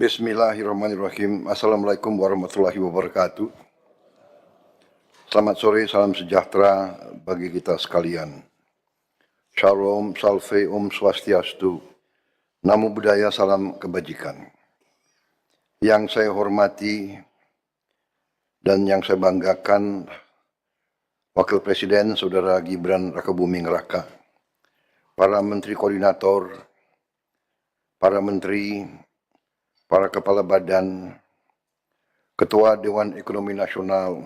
Bismillahirrahmanirrahim. Assalamualaikum warahmatullahi wabarakatuh. Selamat sore, salam sejahtera bagi kita sekalian. Shalom, salve, om swastiastu. Namo Buddhaya, salam kebajikan. Yang saya hormati dan yang saya banggakan, Wakil Presiden Saudara Gibran Rakabuming Raka, para Menteri Koordinator, para Menteri, para Kepala Badan, Ketua Dewan Ekonomi Nasional,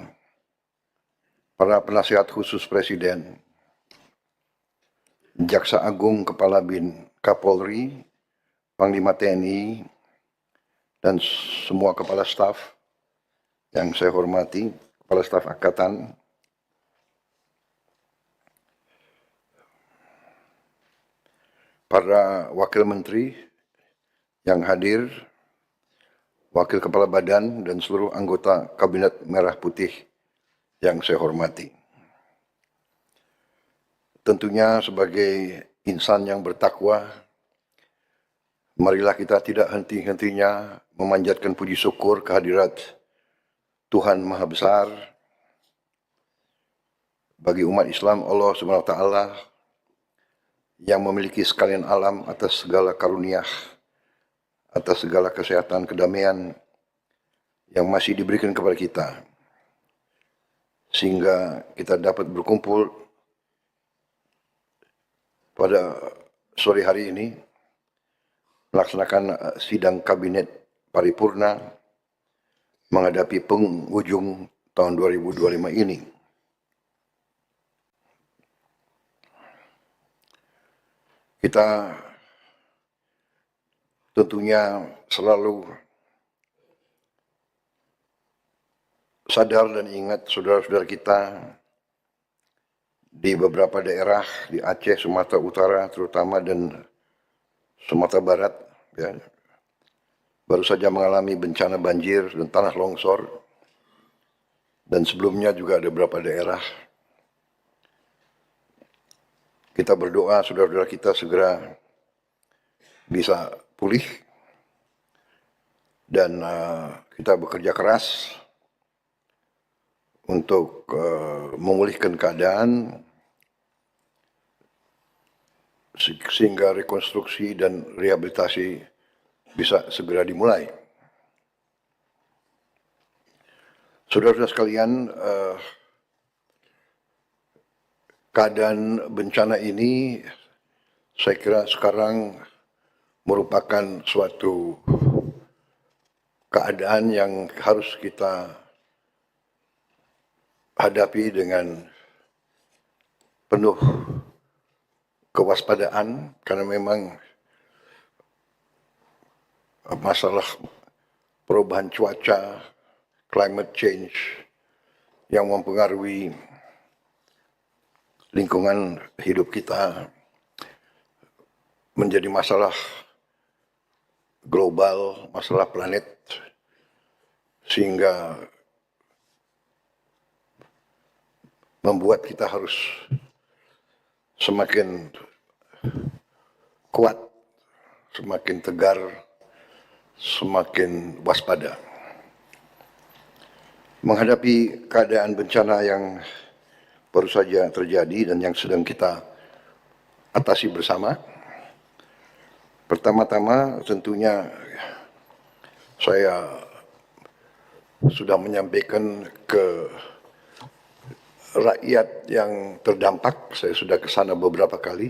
para penasihat khusus Presiden, Jaksa Agung, Kepala BIN, Kapolri, Panglima TNI, dan semua Kepala Staf yang saya hormati, Kepala Staf Angkatan, para Wakil Menteri yang hadir, Wakil Kepala Badan, dan seluruh anggota Kabinet Merah Putih yang saya hormati. Tentunya sebagai insan yang bertakwa, marilah kita tidak henti-hentinya memanjatkan puji syukur kehadirat Tuhan Maha Besar bagi umat Islam, Allah Subhanahu wa Ta'ala, yang memiliki sekalian alam atas segala karunia, atas segala kesehatan, kedamaian yang masih diberikan kepada kita, sehingga kita dapat berkumpul pada sore hari ini melaksanakan sidang kabinet paripurna menghadapi penghujung tahun 2025 ini. Kita tentunya selalu sadar dan ingat saudara-saudara kita di beberapa daerah di Aceh, Sumatera Utara terutama, dan Sumatera Barat, ya, baru saja mengalami bencana banjir dan tanah longsor, dan sebelumnya juga ada beberapa daerah. Kita berdoa saudara-saudara kita segera bisa pulih, dan kita bekerja keras untuk memulihkan keadaan sehingga rekonstruksi dan rehabilitasi bisa segera dimulai. Saudara-saudara sekalian, keadaan bencana ini saya kira sekarang merupakan suatu keadaan yang harus kita hadapi dengan penuh kewaspadaan, karena memang masalah perubahan cuaca, climate change, yang mempengaruhi lingkungan hidup kita menjadi masalah global, masalah planet, sehingga membuat kita harus semakin kuat, semakin tegar, semakin waspada menghadapi keadaan bencana yang baru saja terjadi dan yang sedang kita atasi bersama. Pertama-tama tentunya saya sudah menyampaikan ke rakyat yang terdampak. Saya sudah ke sana beberapa kali.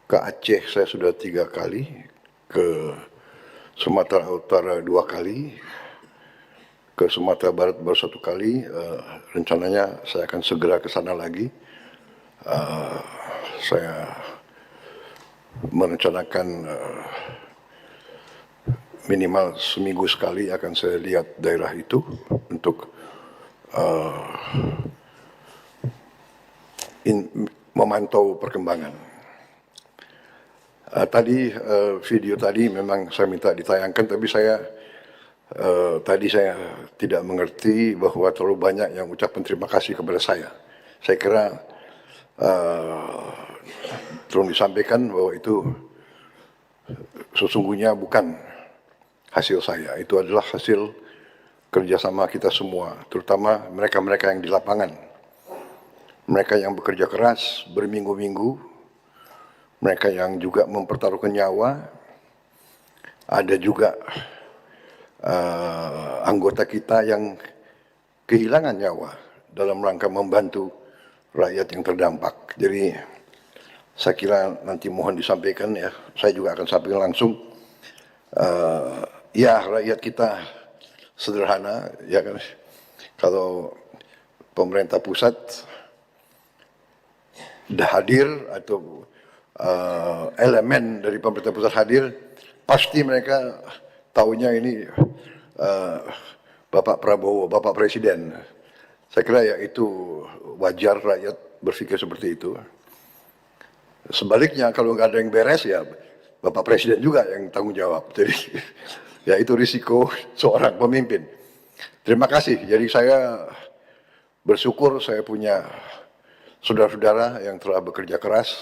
Ke Aceh saya sudah 3 kali, ke Sumatera Utara 2 kali, ke Sumatera Barat baru 1 kali. Rencananya saya akan segera ke sana lagi. Saya merencanakan minimal seminggu sekali akan saya lihat daerah itu untuk memantau perkembangan. Tadi video tadi memang saya minta ditayangkan, tapi tadi saya tidak mengerti bahwa terlalu banyak yang ucapan terima kasih kepada saya. Saya kira tolong disampaikan bahwa itu sesungguhnya bukan hasil saya. Itu adalah hasil kerjasama kita semua, terutama mereka-mereka yang di lapangan. Mereka yang bekerja keras berminggu-minggu, mereka yang juga mempertaruhkan nyawa, ada juga anggota kita yang kehilangan nyawa dalam rangka membantu rakyat yang terdampak. Jadi saya kira nanti mohon disampaikan ya, saya juga akan sampaikan langsung. Ya rakyat kita sederhana, ya kan. Kalau pemerintah pusat dah hadir atau elemen dari pemerintah pusat hadir, pasti mereka taunya ini Bapak Prabowo, Bapak Presiden. Saya kira ya itu wajar rakyat berpikir seperti itu. Sebaliknya kalau nggak ada yang beres ya Bapak Presiden juga yang tanggung jawab. Jadi ya itu risiko seorang pemimpin. Terima kasih. Jadi saya bersyukur saya punya saudara-saudara yang telah bekerja keras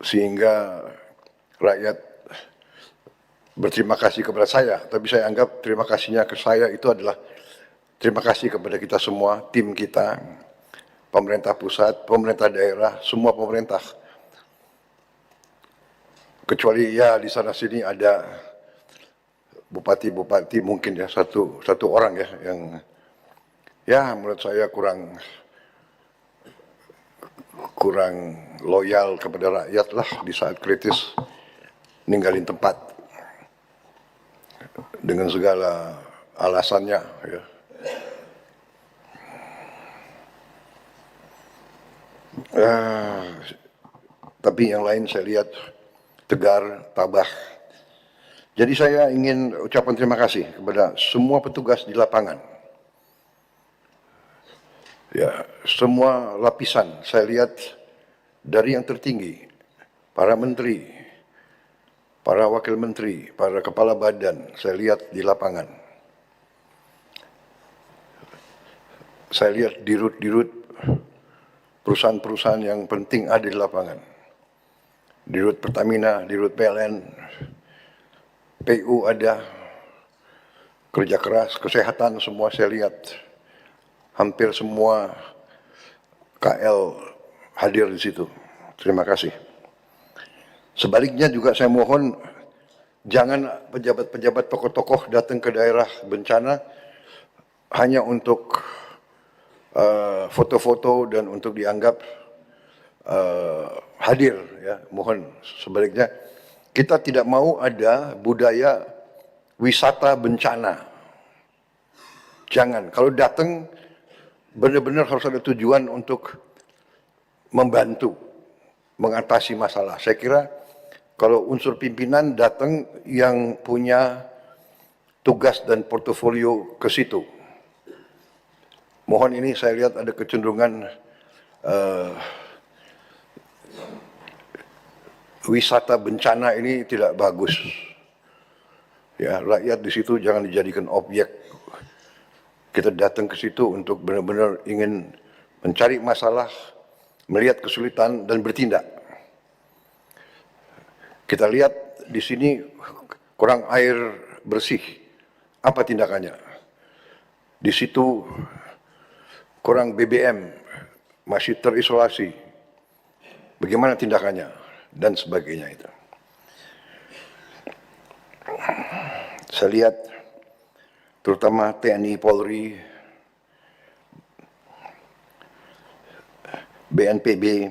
sehingga rakyat berterima kasih kepada saya. Tapi saya anggap terima kasihnya ke saya itu adalah terima kasih kepada kita semua, tim kita, pemerintah pusat, pemerintah daerah, semua pemerintah. Kecuali ya di sana sini ada bupati-bupati mungkin ya satu orang ya yang ya menurut saya kurang loyal kepada rakyat lah di saat kritis, ninggalin tempat dengan segala alasannya ya. Tapi yang lain saya lihat tegar, tabah. Jadi saya ingin ucapan terima kasih kepada semua petugas di lapangan. Ya, semua lapisan saya lihat dari yang tertinggi, para menteri, para wakil menteri, para kepala badan, saya lihat di lapangan. Saya lihat dirut-dirut perusahaan-perusahaan yang penting ada di lapangan. Dirut Pertamina, dirut PLN, PU ada, kerja keras, kesehatan semua saya lihat. Hampir semua KL hadir di situ. Terima kasih. Sebaliknya juga saya mohon jangan pejabat-pejabat tokoh-tokoh datang ke daerah bencana hanya untuk foto-foto dan untuk dianggap hadir ya. Mohon sebaliknya kita tidak mau ada budaya wisata bencana. Jangan, kalau datang benar-benar harus ada tujuan untuk membantu mengatasi masalah. Saya kira kalau unsur pimpinan datang yang punya tugas dan portofolio ke situ. Mohon ini saya lihat ada kecenderungan wisata bencana ini tidak bagus. Ya, rakyat di situ jangan dijadikan objek. Kita datang ke situ untuk benar-benar ingin mencari masalah, melihat kesulitan dan bertindak. Kita lihat di sini kurang air bersih. Apa tindakannya? Di situ kurang BBM, masih terisolasi. Bagaimana tindakannya? Dan sebagainya itu. Saya lihat terutama TNI, Polri, BNPB,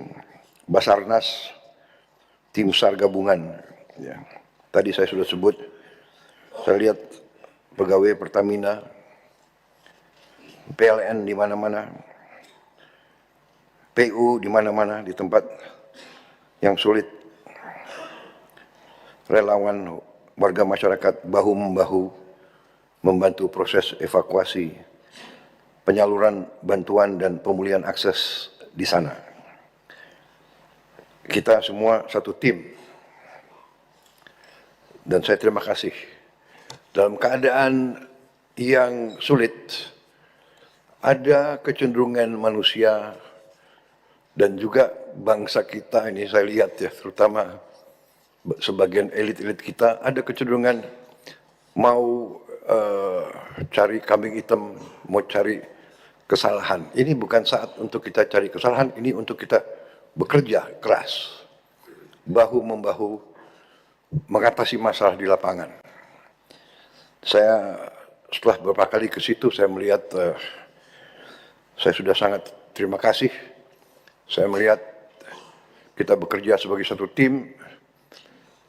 Basarnas, tim SAR gabungan. Ya. Tadi saya sudah sebut, saya lihat pegawai Pertamina, PLN di mana-mana, PU di mana-mana di tempat yang sulit, relawan warga masyarakat bahu-membahu membantu proses evakuasi, penyaluran bantuan dan pemulihan akses di sana. Kita semua satu tim. Dan saya terima kasih. Dalam keadaan yang sulit, ada kecenderungan manusia dan juga bangsa kita ini saya lihat ya, terutama sebagian elit-elit kita ada kecenderungan mau cari kambing hitam, mau cari kesalahan. Ini bukan saat untuk kita cari kesalahan, ini untuk kita bekerja keras, bahu-membahu mengatasi masalah di lapangan. Saya setelah beberapa kali ke situ, saya melihat, saya sudah sangat terima kasih. Saya melihat kita bekerja sebagai satu tim.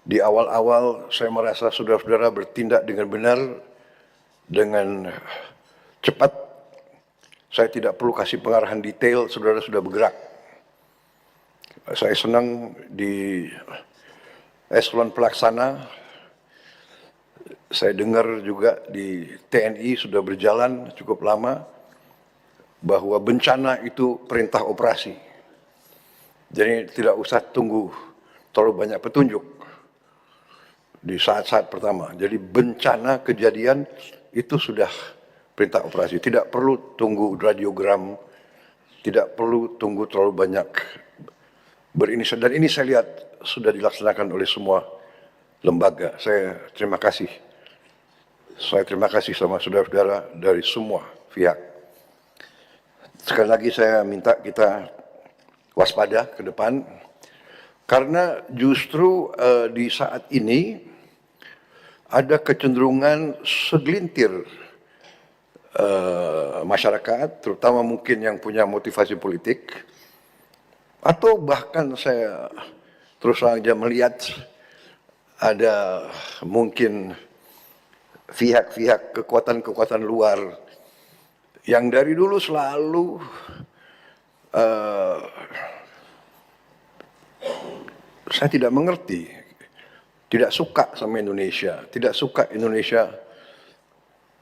Di awal-awal saya merasa saudara-saudara bertindak dengan benar, dengan cepat. Saya tidak perlu kasih pengarahan detail, saudara sudah bergerak. Saya senang di eselon pelaksana, saya dengar juga di TNI sudah berjalan cukup lama, bahwa bencana itu perintah operasi. Jadi tidak usah tunggu terlalu banyak petunjuk di saat-saat pertama. Jadi bencana kejadian itu sudah perintah operasi. Tidak perlu tunggu radiogram, tidak perlu tunggu terlalu banyak berinisiatif. Dan ini saya lihat sudah dilaksanakan oleh semua lembaga. Saya terima kasih. Saya terima kasih sama saudara-saudara dari semua pihak. Sekali lagi saya minta kita waspada ke depan, karena justru di saat ini ada kecenderungan segelintir masyarakat, terutama mungkin yang punya motivasi politik, atau bahkan saya terus saja melihat ada mungkin pihak-pihak kekuatan-kekuatan luar yang dari dulu selalu saya tidak mengerti, tidak suka sama Indonesia, tidak suka Indonesia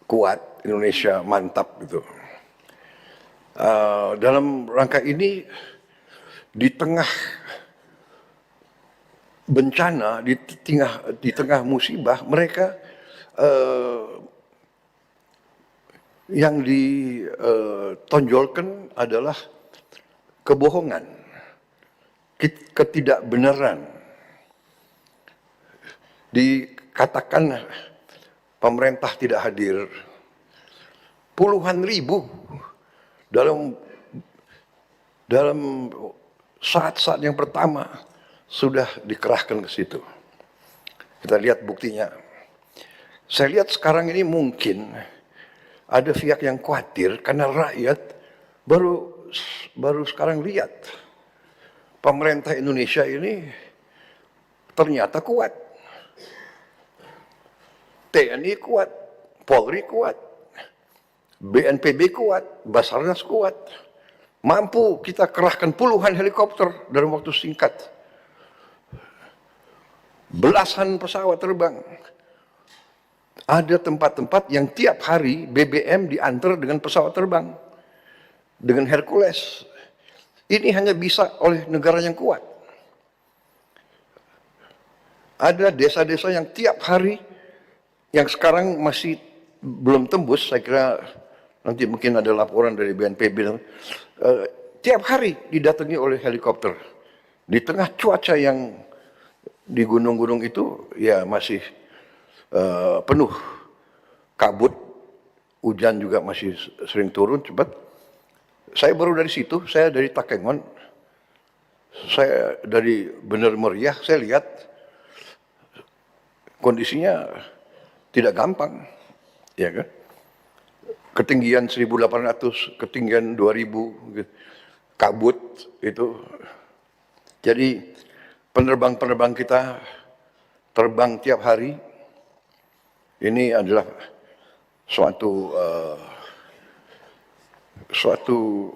kuat, Indonesia mantap gitu. Dalam rangka ini, di tengah bencana, di tengah musibah, mereka yang ditonjolkan adalah kebohongan, ketidakbenaran. Dikatakan pemerintah tidak hadir, puluhan ribu dalam saat-saat yang pertama sudah dikerahkan ke situ. Kita lihat buktinya. Saya lihat sekarang ini mungkin ada pihak yang khawatir karena rakyat baru sekarang lihat pemerintah Indonesia ini ternyata kuat. TNI kuat, Polri kuat, BNPB kuat, Basarnas kuat. Mampu kita kerahkan puluhan helikopter dalam waktu singkat. Belasan pesawat terbang. Ada tempat-tempat yang tiap hari BBM diantar dengan pesawat terbang, dengan Hercules. Ini hanya bisa oleh negara yang kuat. Ada desa-desa yang tiap hari, yang sekarang masih belum tembus, saya kira nanti mungkin ada laporan dari BNPB, tiap hari didatangi oleh helikopter. Di tengah cuaca yang di gunung-gunung itu ya masih penuh kabut, hujan juga masih sering turun cepat. Saya baru dari situ, saya dari Takengon, saya dari Bener Meriah, saya lihat kondisinya tidak gampang, ya kan? Ketinggian 1.800, ketinggian 2.000, kabut itu. Jadi penerbang-penerbang kita terbang tiap hari. Ini adalah suatu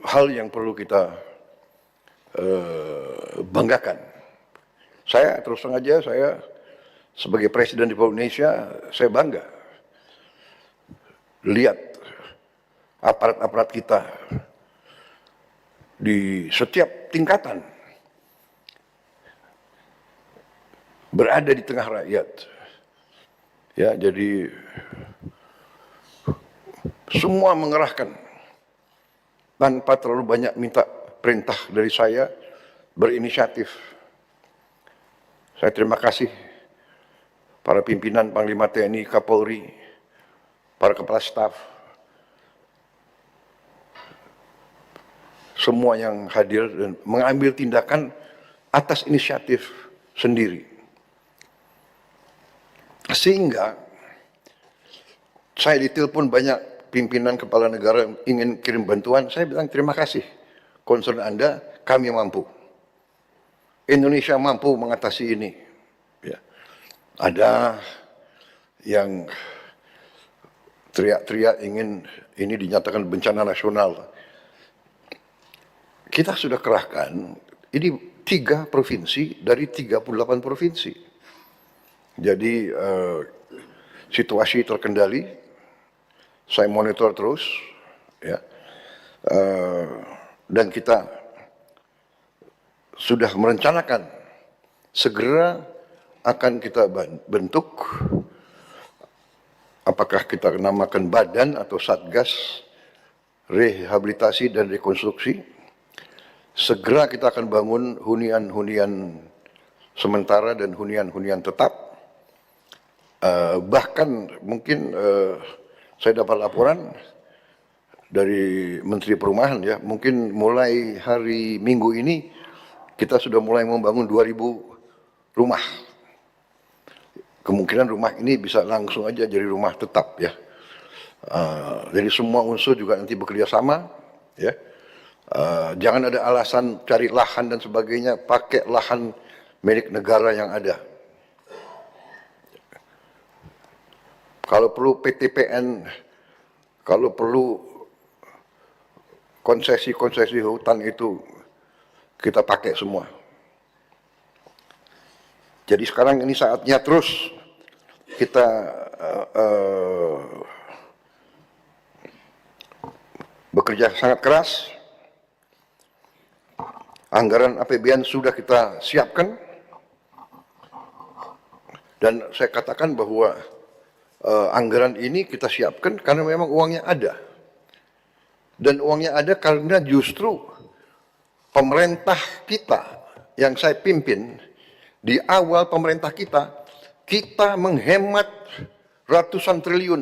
hal yang perlu kita banggakan. Saya terus terang aja, saya sebagai Presiden Republik Indonesia, saya bangga lihat aparat-aparat kita di setiap tingkatan berada di tengah rakyat. Ya, jadi semua mengerahkan tanpa terlalu banyak minta perintah dari saya, berinisiatif. Saya terima kasih para pimpinan Panglima TNI, Kapolri, para kepala staf, semua yang hadir dan mengambil tindakan atas inisiatif sendiri. Sehingga saya ditelepon banyak pimpinan kepala negara yang ingin kirim bantuan, saya bilang terima kasih. Concern Anda, kami mampu. Indonesia mampu mengatasi ini. Ya. Ada yang teriak-teriak ingin ini dinyatakan bencana nasional. Kita sudah kerahkan, ini 3 provinsi dari 38 provinsi. Jadi situasi terkendali, saya monitor terus, ya, dan kita sudah merencanakan segera akan kita bentuk, apakah kita namakan badan atau satgas rehabilitasi dan rekonstruksi. Segera kita akan bangun hunian-hunian sementara dan hunian-hunian tetap. Bahkan mungkin saya dapat laporan dari Menteri Perumahan, ya, mungkin mulai hari Minggu ini kita sudah mulai membangun 2.000 rumah. Kemungkinan rumah ini bisa langsung aja jadi rumah tetap, ya. Jadi semua unsur juga nanti bekerja sama, ya. Jangan ada alasan cari lahan dan sebagainya, pakai lahan milik negara yang ada. Kalau perlu PTPN, kalau perlu konsesi-konsesi hutan itu kita pakai semua. Jadi sekarang ini saatnya terus kita bekerja sangat keras. Anggaran APBN sudah kita siapkan, dan saya katakan bahwa anggaran ini kita siapkan karena memang uangnya ada. Dan uangnya ada karena justru pemerintah kita yang saya pimpin, di awal pemerintah kita menghemat ratusan triliun.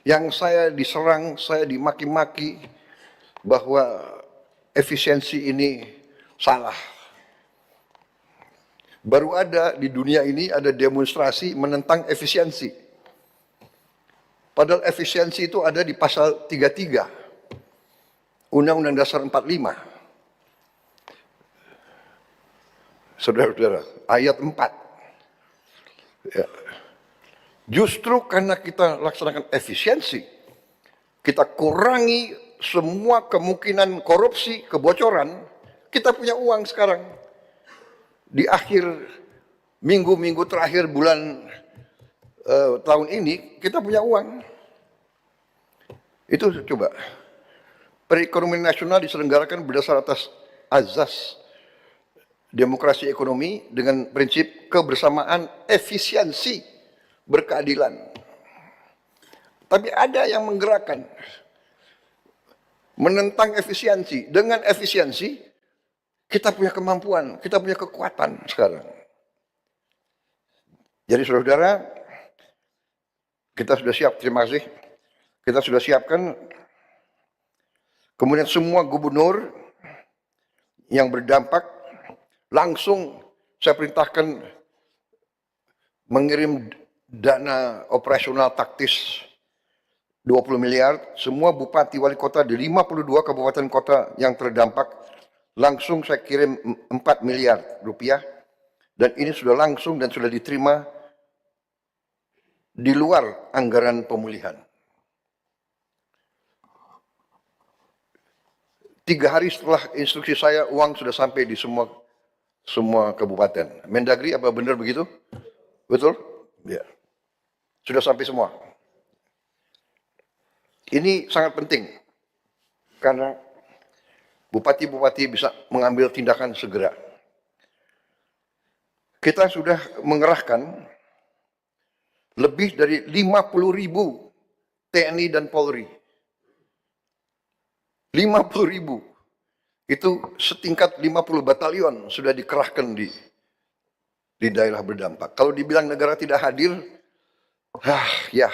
Yang saya diserang, saya dimaki-maki bahwa efisiensi ini salah. Baru ada di dunia ini ada demonstrasi menentang efisiensi. Padahal efisiensi itu ada di pasal 33 Undang-Undang Dasar 45. Saudara-saudara, ayat 4. Ya. Justru karena kita laksanakan efisiensi, kita kurangi semua kemungkinan korupsi, kebocoran, kita punya uang sekarang. Di akhir minggu-minggu terakhir bulan tahun ini, kita punya uang. Itu coba, perekonomian nasional diselenggarakan berdasar atas azas demokrasi ekonomi dengan prinsip kebersamaan, efisiensi, berkeadilan. Tapi ada yang menggerakkan, menentang efisiensi. Dengan efisiensi, kita punya kemampuan, kita punya kekuatan sekarang. Jadi saudara-saudara, kita sudah siap, terima kasih. Kita sudah siapkan, kemudian semua gubernur yang berdampak, langsung saya perintahkan mengirim dana operasional taktis 20 miliar, semua bupati wali kota di 52 kabupaten kota yang terdampak, langsung saya kirim 4 miliar rupiah, dan ini sudah langsung dan sudah diterima di luar anggaran pemulihan. 3 hari setelah instruksi saya, uang sudah sampai di semua kabupaten. Mendagri, apa benar begitu? Betul? Ya. Sudah sampai semua. Ini sangat penting, karena bupati-bupati bisa mengambil tindakan segera. Kita sudah mengerahkan lebih dari 50.000 TNI dan Polri. 50.000. Itu setingkat 50 batalion sudah dikerahkan di di daerah berdampak. Kalau dibilang negara tidak hadir, ya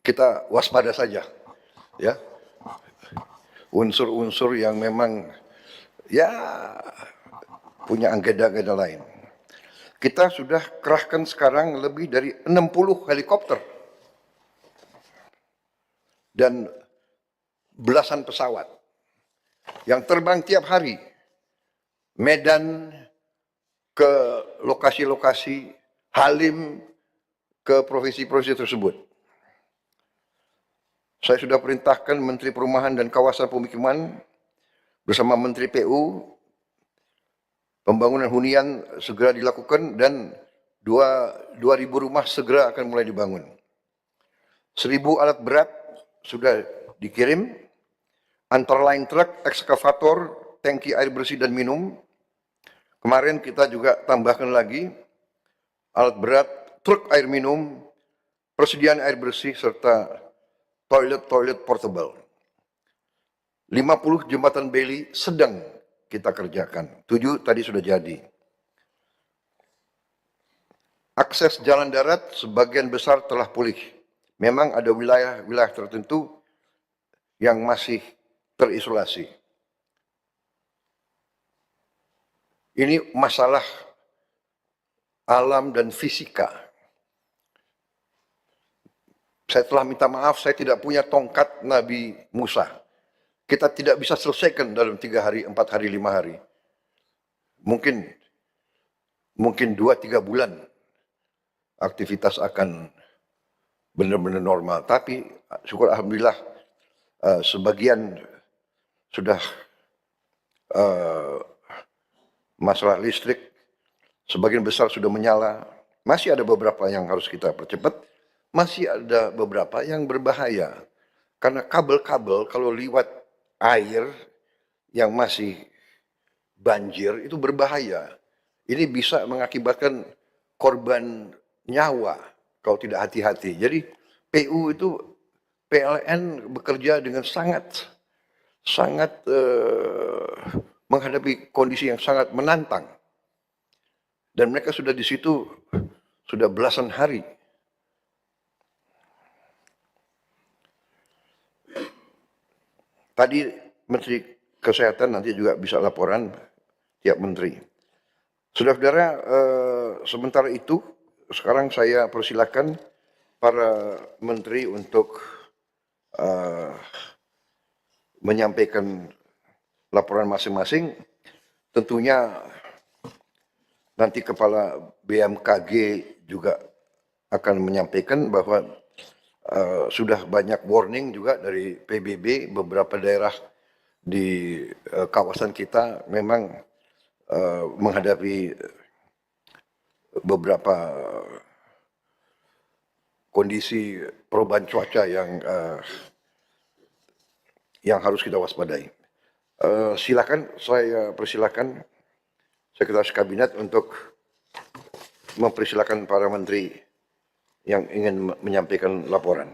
kita waspada saja, ya. Unsur-unsur yang memang ya punya agenda-agenda lain. Kita sudah kerahkan sekarang lebih dari 60 helikopter dan belasan pesawat yang terbang tiap hari Medan ke lokasi-lokasi, Halim ke provinsi-provinsi tersebut. Saya sudah perintahkan Menteri Perumahan dan Kawasan Pemukiman bersama Menteri PU, pembangunan hunian segera dilakukan dan 2.000 rumah segera akan mulai dibangun. 1.000 alat berat sudah dikirim, antara lain truk, ekskavator, tangki air bersih dan minum. Kemarin kita juga tambahkan lagi alat berat, truk air minum, persediaan air bersih, serta toilet portable. 50 jembatan beli sedang kita kerjakan. 7 tadi sudah jadi. Akses jalan darat sebagian besar telah pulih. Memang ada wilayah-wilayah tertentu yang masih terisolasi. Ini masalah alam dan fisika. Saya telah minta maaf, saya tidak punya tongkat Nabi Musa. Kita tidak bisa selesaikan dalam 3 hari, 4 hari, 5 hari. Mungkin 2-3 bulan aktivitas akan benar-benar normal. Tapi syukur alhamdulillah sebagian sudah masalah listrik, sebagian besar sudah menyala. Masih ada beberapa yang harus kita percepat. Masih ada beberapa yang berbahaya. Karena kabel-kabel kalau liwat air yang masih banjir itu berbahaya. Ini bisa mengakibatkan korban nyawa kalau tidak hati-hati. Jadi PU itu PLN bekerja dengan sangat menghadapi kondisi yang sangat menantang. Dan mereka sudah di situ sudah belasan hari. Tadi Menteri Kesehatan nanti juga bisa laporan tiap menteri. Saudara-saudara, sementara itu sekarang saya persilakan para menteri untuk menyampaikan laporan masing-masing. Tentunya nanti Kepala BMKG juga akan menyampaikan bahwa sudah banyak warning juga dari PBB, beberapa daerah di kawasan kita memang menghadapi beberapa kondisi perubahan cuaca yang harus kita waspadai. Silakan, saya persilakan Sekretaris Kabinet untuk mempersilakan para menteri yang ingin menyampaikan laporan.